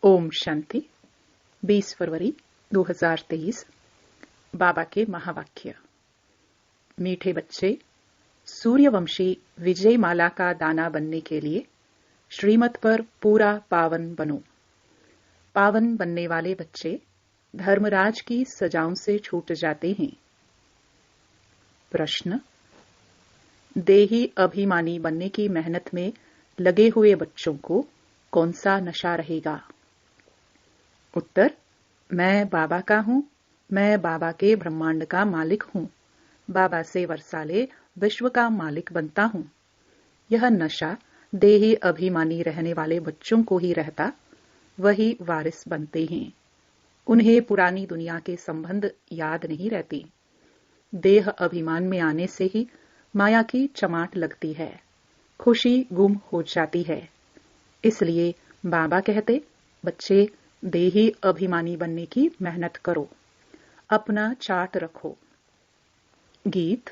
ओम शांति 20 फरवरी 2023। बाबा के महावाक्य। मीठे बच्चे, सूर्यवंशी विजय माला का दाना बनने के लिए श्रीमत पर पूरा पावन बनो। पावन बनने वाले बच्चे धर्मराज की सजाओं से छूट जाते हैं। प्रश्न: देही अभिमानी बनने की मेहनत में लगे हुए बच्चों को कौन सा नशा रहेगा? उत्तर: मैं बाबा का हूं, मैं बाबा के ब्रह्मांड का मालिक हूं, बाबा से वर्षाले विश्व का मालिक बनता हूं। यह नशा देही अभिमानी रहने वाले बच्चों को ही रहता, वही वारिस बनते हैं। उन्हें पुरानी दुनिया के संबंध याद नहीं रहती। देह अभिमान में आने से ही माया की चमाट लगती है, खुशी गुम हो जाती है। इसलिए बाबा कहते, बच्चे देही अभिमानी बनने की मेहनत करो, अपना चार्ट रखो। गीत।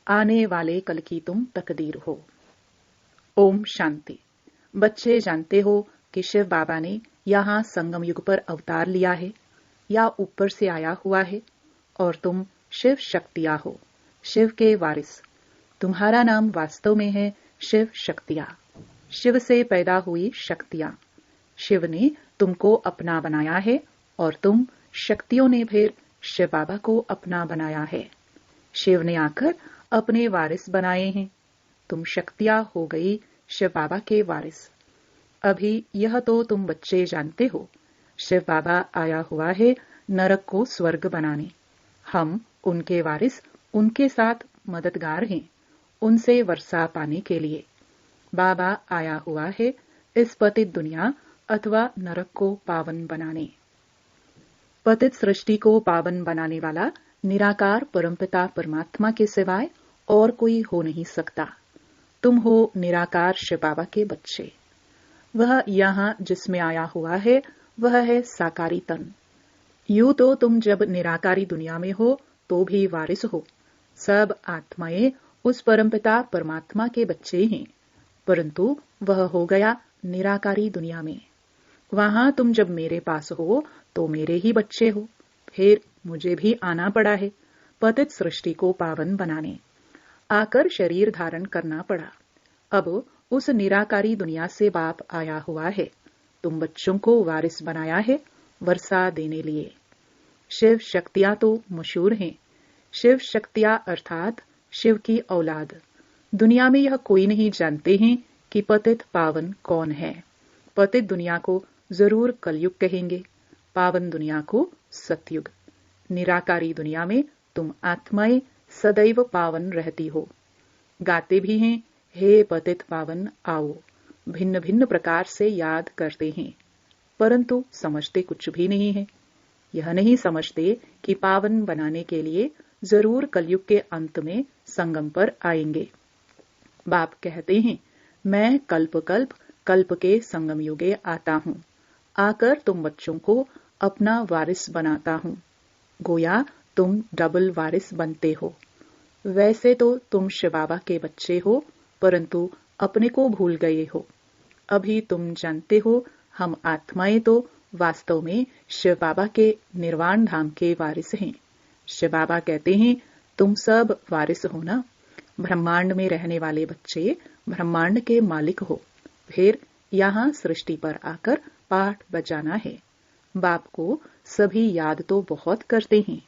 आने वाले कल की तुम तकदीर हो। ओम शांति। बच्चे जानते हो कि शिव बाबा ने यहाँ संगम युग पर अवतार लिया है या ऊपर से आया हुआ है, और तुम शिव शक्तियां हो, शिव के वारिस। तुम्हारा नाम वास्तव में है शिव शक्तियां, शिव से पैदा हुई शक्तियां। शिव ने तुमको अपना बनाया है और तुम शक्तियों ने फिर शिव बाबा को अपना बनाया है। शिव ने आकर अपने वारिस बनाए हैं। तुम शक्तियां हो गई शिव बाबा के वारिस। अभी यह तो तुम बच्चे जानते हो, शिव बाबा आया हुआ है नरक को स्वर्ग बनाने। हम उनके वारिस, उनके साथ मददगार हैं, उनसे वर्षा पाने के लिए। बाबा आया हुआ है इस पतित दुनिया अथवा नरक को पावन बनाने। पतित सृष्टि को पावन बनाने वाला निराकार परमपिता परमात्मा के सिवाय और कोई हो नहीं सकता। तुम हो निराकार शिव बाबा के बच्चे। वह यहाँ जिसमें आया हुआ है वह है साकारी तन। यूं तो तुम जब निराकारी दुनिया में हो तो भी वारिस हो। सब आत्माएं उस परमपिता परमात्मा के बच्चे हैं, परंतु वह हो गया निराकारी दुनिया में। वहां तुम जब मेरे पास हो तो मेरे ही बच्चे हो। फिर मुझे भी आना पड़ा है पतित सृष्टि को पावन बनाने। आकर शरीर धारण करना पड़ा। अब उस निराकारी दुनिया से बाप आया हुआ है, तुम बच्चों को वारिस बनाया है वर्षा देने लिए। शिव शक्तियां तो मशहूर हैं। शिव शक्तियां अर्थात शिव की औलाद। दुनिया में यह कोई नहीं जानते हैं कि पतित पावन कौन है। पतित दुनिया को जरूर कलयुग कहेंगे, पावन दुनिया को सतयुग। निराकारी दुनिया में तुम आत्माएं सदैव पावन रहती हो। गाते भी हैं, हे पतित पावन आओ। भिन्न भिन्न प्रकार से याद करते हैं, परंतु समझते कुछ भी नहीं है। यह नहीं समझते कि पावन बनाने के लिए जरूर कलयुग के अंत में संगम पर आएंगे। बाप कहते हैं, मैं कल्प कल्प कल्प के संगम युगे आता हूं, आकर तुम बच्चों को अपना वारिस बनाता हूं। गोया तुम डबल वारिस बनते हो। वैसे तो तुम शिव बाबा के बच्चे हो, परंतु अपने को भूल गए हो। अभी तुम जानते हो हम आत्माएं तो वास्तव में शिव बाबा के निर्वाण धाम के वारिस हैं। शिव बाबा कहते हैं, तुम सब वारिस हो ना। ब्रह्मांड में रहने वाले बच्चे ब्रह्मांड के मालिक हो। फिर यहाँ सृष्टि पर आकर पाठ बजाना है। बाप को सभी याद तो बहुत करते हैं।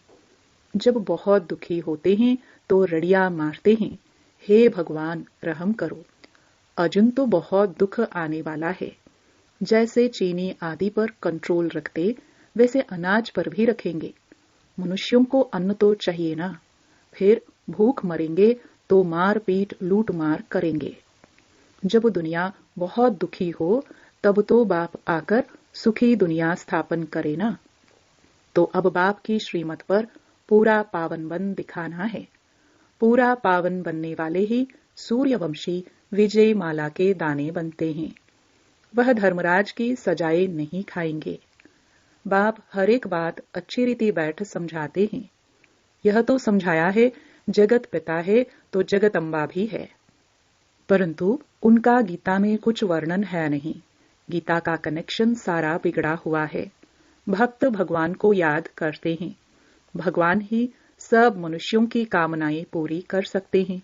जब बहुत दुखी होते हैं तो रड़िया मारते हैं, हे भगवान रहम करो। अर्जुन तो बहुत दुख आने वाला है। जैसे चीनी आदि पर कंट्रोल रखते, वैसे अनाज पर भी रखेंगे। मनुष्यों को अन्न तो चाहिए ना। फिर भूख मरेंगे तो मार पीट लूट मार करेंगे। जब दुनिया बहुत दुखी हो तब तो बाप आकर सुखी दुनिया स्थापन करे ना। तो अब बाप की श्रीमत पर पूरा पावन बन दिखाना है। पूरा पावन बनने वाले ही सूर्यवंशी विजय माला के दाने बनते हैं। वह धर्मराज की सजाए नहीं खाएंगे। बाप हर एक बात अच्छी रीति बैठ समझाते हैं। यह तो समझाया है जगत पिता है तो जगत अम्बा भी है, परंतु उनका गीता में कुछ वर्णन है नहीं। गीता का कनेक्शन सारा बिगड़ा हुआ है। भक्त भगवान को याद करते हैं। भगवान ही सब मनुष्यों की कामनाएं पूरी कर सकते हैं,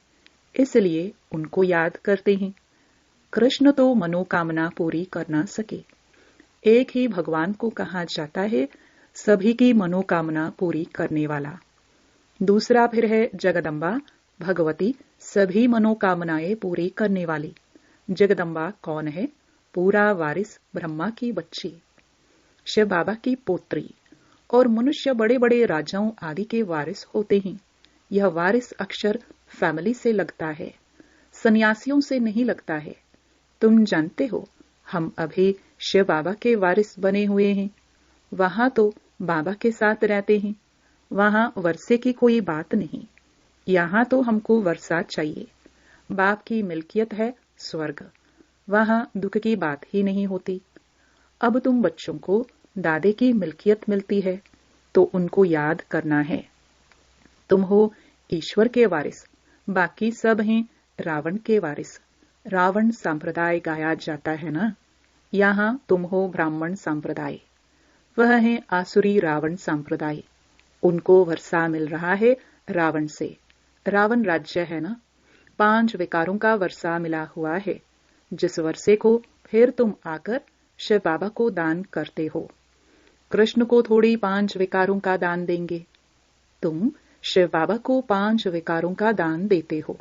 इसलिए उनको याद करते हैं। कृष्ण तो मनोकामना पूरी कर ना सके। एक ही भगवान को कहा जाता है सभी की मनोकामना पूरी करने वाला। दूसरा फिर है जगदम्बा भगवती, सभी मनोकामनाएं पूरी करने वाली। जगदम्बा कौन है? पूरा वारिस ब्रह्मा की बच्ची, शिव बाबा की पोत्री। और मनुष्य बड़े बड़े राजाओं आदि के वारिस होते हैं। यह वारिस अक्षर फैमिली से लगता है, सन्यासियों से नहीं लगता है। तुम जानते हो हम अभी शिव बाबा के वारिस बने हुए हैं। वहां तो बाबा के साथ रहते हैं, वहां वर्षे की कोई बात नहीं। यहाँ तो हमको वर्षा चाहिए। बाप की मिल्कियत है स्वर्ग, वहां दुख की बात ही नहीं होती। अब तुम बच्चों को दादे की मिल्कियत मिलती है तो उनको याद करना है। तुम हो ईश्वर के वारिस, बाकी सब हैं रावण के वारिस। रावण संप्रदाय गाया जाता है ना, यहाँ तुम हो ब्राह्मण संप्रदाय, वह है आसुरी रावण संप्रदाय। उनको वर्षा मिल रहा है रावण से। रावण राज्य है ना, 5 विकारों का वर्षा मिला हुआ है, जिस वर्षे को फिर तुम आकर शिव बाबा को दान करते हो। कृष्ण को थोड़ी 5 विकारों का दान देंगे, तुम शिव बाबा को 5 विकारों का दान देते हो।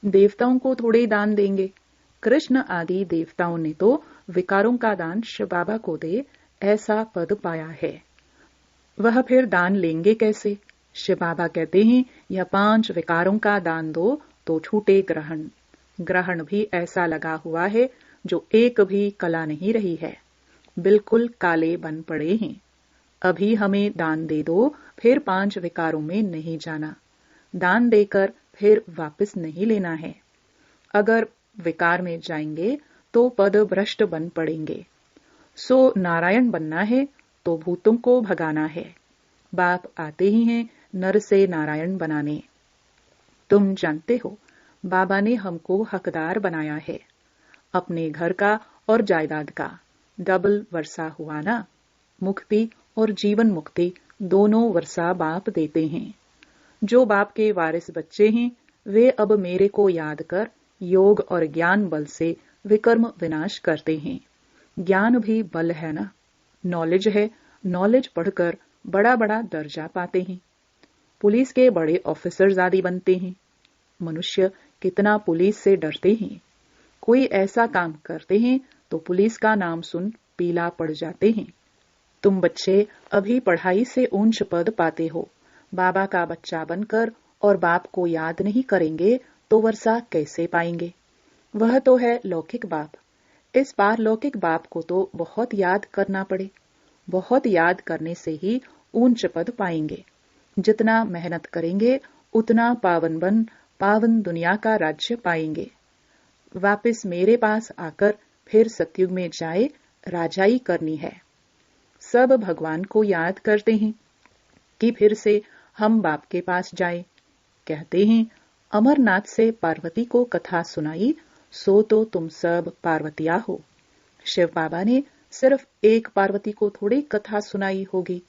देवताओं को थोड़े दान देंगे, कृष्ण आदि देवताओं ने तो विकारों का दान शिव बाबा को दे ऐसा पद पाया है। वह फिर दान लेंगे कैसे? शिव बाबा कहते हैं यह 5 विकारों का दान दो तो छूटे ग्रहण। ग्रहण भी ऐसा लगा हुआ है जो एक भी कला नहीं रही है, बिल्कुल काले बन पड़े हैं। अभी हमें दान दे दो, फिर 5 विकारों में नहीं जाना। दान देकर फिर वापस नहीं लेना है। अगर विकार में जाएंगे तो पद भ्रष्ट बन पड़ेंगे। सो नारायण बनना है तो भूतों को भगाना है। बाप आते ही हैं नर से नारायण बनाने। तुम जानते हो बाबा ने हमको हकदार बनाया है, अपने घर का और जायदाद का। डबल वर्षा हुआ ना, मुक्ति और जीवन मुक्ति दोनों वर्षा बाप देते हैं। जो बाप के वारिस बच्चे हैं वे अब मेरे को याद कर योग और ज्ञान बल से विकर्म विनाश करते हैं। ज्ञान भी बल है ना, नॉलेज है। नॉलेज पढ़कर बड़ा बड़ा दर्जा पाते हैं, पुलिस के बड़े ऑफिसर्स आदि बनते हैं। मनुष्य कितना पुलिस से डरते हैं। कोई ऐसा काम करते हैं तो पुलिस का नाम सुन पीला पड़ जाते हैं। तुम बच्चे अभी पढ़ाई से ऊंच पद पाते हो, बाबा का बच्चा बनकर और बाप को याद नहीं करेंगे तो वर्षा कैसे पाएंगे? वह तो है लौकिक बाप। इस पारलौकिक बाप को तो बहुत याद करना पड़े। बहुत याद करने से ही ऊंच पद पाएंगे। जितना मेहनत करेंगे उतना पावन बन पावन दुनिया का राज्य पाएंगे। वापस मेरे पास आकर फिर सतयुग में जाए राजाई करनी है। सब भगवान को याद करते हैं कि फिर से हम बाप के पास जाए। कहते हैं अमरनाथ से पार्वती को कथा सुनाई सो तो तुम सब पार्वतिया हो। शिव बाबा ने सिर्फ एक पार्वती को थोड़ी कथा सुनाई होगी।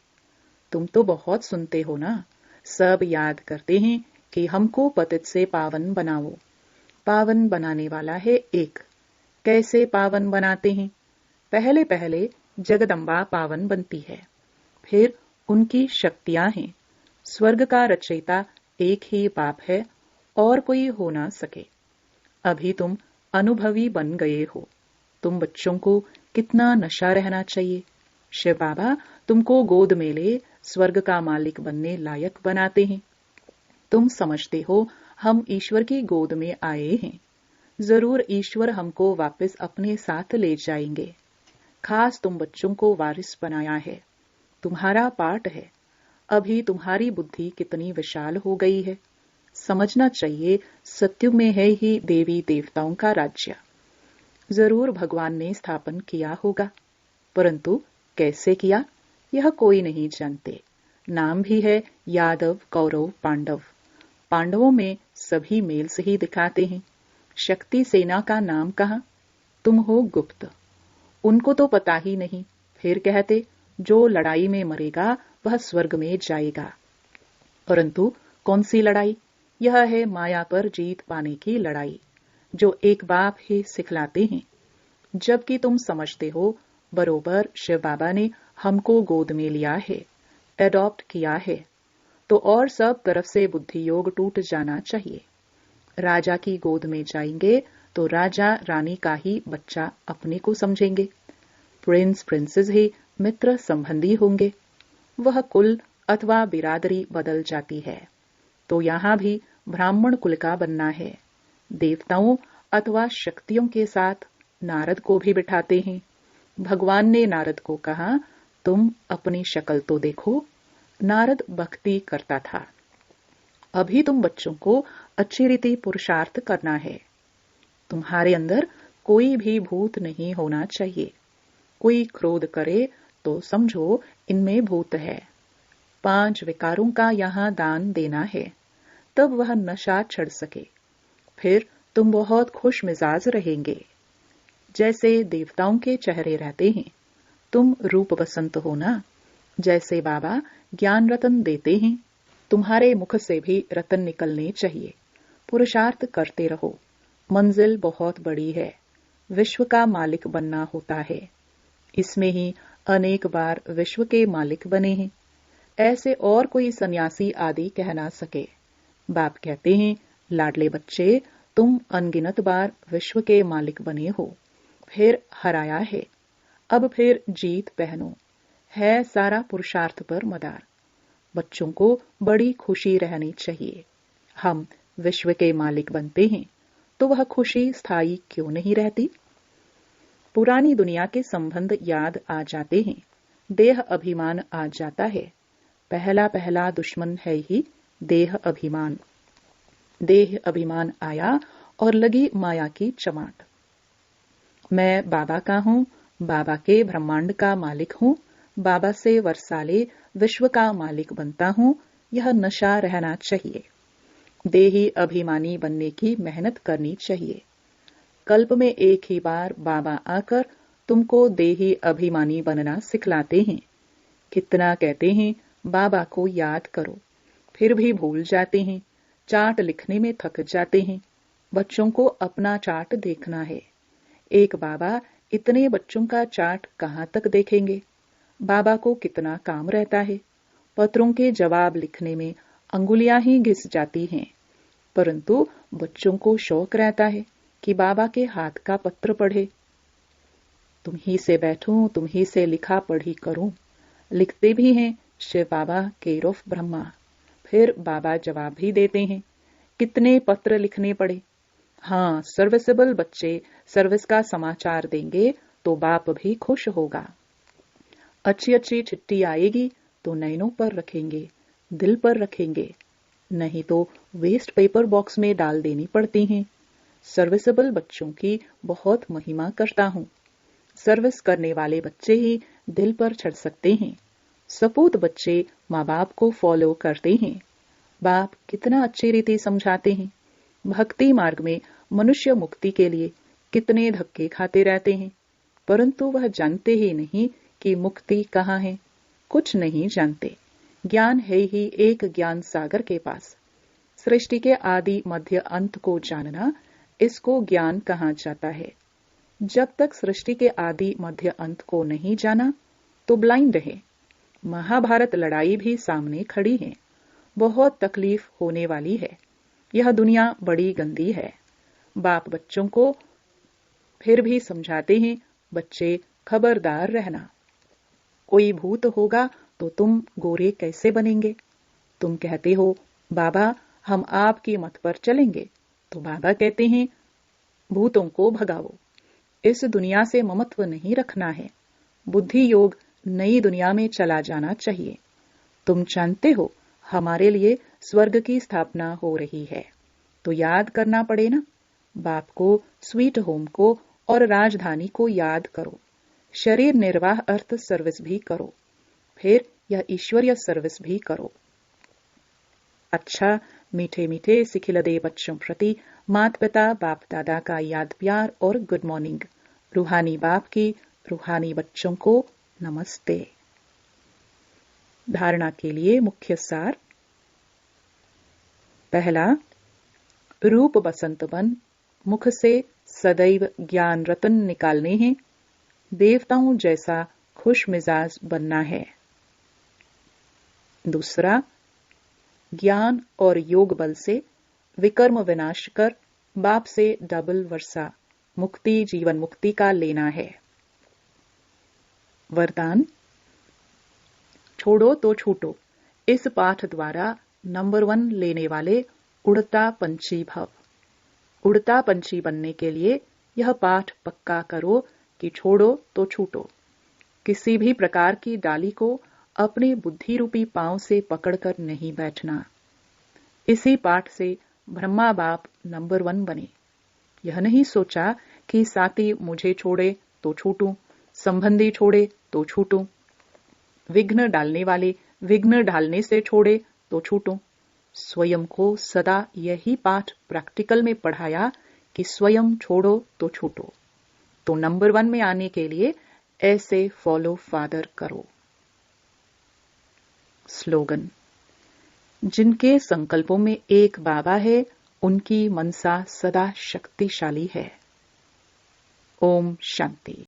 तुम तो बहुत सुनते हो ना। सब याद करते हैं कि हमको पतित से पावन बनाओ। पावन बनाने वाला है एक। कैसे पावन बनाते हैं? पहले पहले जगदम्बा पावन बनती है, फिर उनकी शक्तियां हैं। स्वर्ग का रचयिता एक ही बाप है और कोई हो ना सके। अभी तुम अनुभवी बन गए हो। तुम बच्चों को कितना नशा रहना चाहिए। शिव बाबा तुमको गोद में ले स्वर्ग का मालिक बनने लायक बनाते हैं। तुम समझते हो हम ईश्वर की गोद में आए हैं। जरूर ईश्वर हमको वापस अपने साथ ले जाएंगे। खास तुम बच्चों को वारिस बनाया है, तुम्हारा पाठ है। अभी तुम्हारी बुद्धि कितनी विशाल हो गई है। समझना चाहिए सत्युग में है ही देवी देवताओं का राज्य। जरूर भगवान ने स्थापन किया होगा, परंतु कैसे किया यह कोई नहीं जानते। नाम भी है यादव कौरव पांडव। पांडवों में सभी मेल से ही दिखाते हैं। शक्ति सेना का नाम कहाँ? तुम हो गुप्त। उनको तो पता ही नहीं, फिर कहते जो लड़ाई में मरेगा वह स्वर्ग में जाएगा। परंतु कौन सी लड़ाई? यह है माया पर जीत पाने की लड़ाई, जो एक बाप ही सिखलाते हैं। जबकि तुम समझते हो बरोबर शिव बाबा ने हमको गोद में लिया है, एडॉप्ट किया है, तो और सब तरफ से बुद्धि योग टूट जाना चाहिए। राजा की गोद में जाएंगे तो राजा रानी का ही बच्चा अपने को समझेंगे, प्रिंस प्रिंसेस ही मित्र संबंधी होंगे। वह कुल अथवा बिरादरी बदल जाती है। तो यहाँ भी ब्राह्मण कुल का बनना है। देवताओं अथवा शक्तियों के साथ नारद को भी बिठाते हैं। भगवान ने नारद को कहा, तुम अपनी शक्ल तो देखो। नारद भक्ति करता था। अभी तुम बच्चों को अच्छी रीति पुरुषार्थ करना है। तुम्हारे अंदर कोई भी भूत नहीं होना चाहिए। कोई क्रोध करे तो समझो इनमें भूत है। 5 विकारों का यहाँ दान देना है, तब वह नशा चढ़ सके। फिर तुम बहुत खुश मिजाज रहेंगे। जैसे देवताओं के चेहरे रहते हैं, तुम रूप बसंत हो ना। जैसे बाबा ज्ञान रतन देते हैं, तुम्हारे मुख से भी रतन निकलने चाहिए। पुरुषार्थ करते रहो। मंजिल बहुत बड़ी है। विश्व का मालिक बनना होता है। इसमें ही अनेक बार विश्व के मालिक बने हैं। ऐसे और कोई सन्यासी आदि कह ना सके। बाप कहते हैं, लाडले बच्चे, तुम अनगिनत बार विश्व के मालिक बने हो, फिर हराया है, अब फिर जीत पहनो। है सारा पुरुषार्थ पर मदार। बच्चों को बड़ी खुशी रहनी चाहिए। हम विश्व के मालिक बनते हैं, तो वह खुशी स्थायी क्यों नहीं रहती? पुरानी दुनिया के संबंध याद आ जाते हैं। देह अभिमान आ जाता है। पहला पहला दुश्मन है ही देह अभिमान। देह अभिमान आया और लगी माया की चमाट। मैं बाबा का हूँ, बाबा के ब्रह्मांड का मालिक हूँ, बाबा से वर्षाले विश्व का मालिक बनता हूँ, यह नशा रहना चाहिए। देही अभिमानी बनने की मेहनत करनी चाहिए। कल्प में एक ही बार बाबा आकर तुमको देही अभिमानी बनना सिखलाते हैं। कितना कहते हैं बाबा को याद करो, फिर भी भूल जाते हैं। चार्ट लिखने में थक जाते हैं। बच्चों को अपना चार्ट देखना है। एक बाबा इतने बच्चों का चार्ट कहाँ तक देखेंगे? बाबा को कितना काम रहता है। पत्रों के जवाब लिखने में अंगुलियां ही घिस जाती हैं। परंतु बच्चों को शौक रहता है कि बाबा के हाथ का पत्र पढ़े। तुम ही से बैठूं, तुम ही से लिखा पढ़ी करूं। लिखते भी हैं शिव बाबा केयर ऑफ ब्रह्मा। फिर बाबा जवाब भी देते हैं। कितने पत्र लिखने पड़े। हाँ, सर्विसेबल बच्चे सर्विस का समाचार देंगे तो बाप भी खुश होगा। अच्छी अच्छी चिट्ठी आएगी तो नैनों पर रखेंगे, दिल पर रखेंगे, नहीं तो वेस्ट पेपर बॉक्स में डाल देनी पड़ती हैं। सर्विसेबल बच्चों की बहुत महिमा करता हूँ। सर्विस करने वाले बच्चे ही दिल पर चढ़ सकते हैं। सपूत बच्चे माँ बाप को फॉलो करते हैं। बाप कितना अच्छी रीति समझाते हैं। भक्ति मार्ग में मनुष्य मुक्ति के लिए कितने धक्के खाते रहते हैं, परंतु वह जानते ही नहीं कि मुक्ति कहाँ है। कुछ नहीं जानते। ज्ञान है ही एक ज्ञान सागर के पास। सृष्टि के आदि मध्य अंत को जानना, इसको ज्ञान कहा जाता है। जब तक सृष्टि के आदि मध्य अंत को नहीं जाना तो ब्लाइंड रहे। महाभारत लड़ाई भी सामने खड़ी है। बहुत तकलीफ होने वाली है। यह दुनिया बड़ी गंदी है। बाप बच्चों को फिर भी समझाते हैं, बच्चे खबरदार रहना। कोई भूत होगा तो तुम गोरे कैसे बनेंगे? तुम कहते हो बाबा हम आपकी मत पर चलेंगे, तो बाबा कहते हैं भूतों को भगाओ। इस दुनिया से ममत्व नहीं रखना है। बुद्धि योग नई दुनिया में चला जाना चाहिए। तुम जानते हो हमारे लिए स्वर्ग की स्थापना हो रही है, तो याद करना पड़े ना। बाप को, स्वीट होम को और राजधानी को याद करो। शरीर निर्वाह अर्थ सर्विस भी करो, फिर यह ईश्वरीय सर्विस भी करो। अच्छा, मीठे मीठे सिखिलदे बच्चों प्रति माता पिता बाप दादा का याद प्यार और गुड मॉर्निंग। रूहानी बाप की रूहानी बच्चों को नमस्ते। धारणा के लिए मुख्य सार। पहला, रूप बसंत बन मुख से सदैव ज्ञान रतन निकालने हैं, देवताओं जैसा खुश मिजाज बनना है। दूसरा, ज्ञान और योग बल से विकर्म विनाश कर बाप से डबल वर्षा मुक्ति जीवन मुक्ति का लेना है। वरदान। छोड़ो तो छूटो इस पाठ द्वारा नंबर 1 लेने वाले उड़ता पंछी भव। उड़ता पंछी बनने के लिए यह पाठ पक्का करो कि छोड़ो तो छूटो। किसी भी प्रकार की डाली को अपने बुद्धि रूपी पांव से पकड़कर नहीं बैठना। इसी पाठ से ब्रह्मा बाप नंबर 1 बने। यह नहीं सोचा कि साथी मुझे छोड़े तो छूटूं, संबंधी छोड़े तो छूटूं, विघ्न डालने वाले विघ्न डालने से छोड़े तो छूटूं। स्वयं को सदा यही पाठ प्रैक्टिकल में पढ़ाया कि स्वयं छोड़ो तो छूटो। तो नंबर 1 में आने के लिए ऐसे फॉलो फादर करो। स्लोगन। जिनके संकल्पों में एक बाबा है, उनकी मनसा सदा शक्तिशाली है। ओम शांति।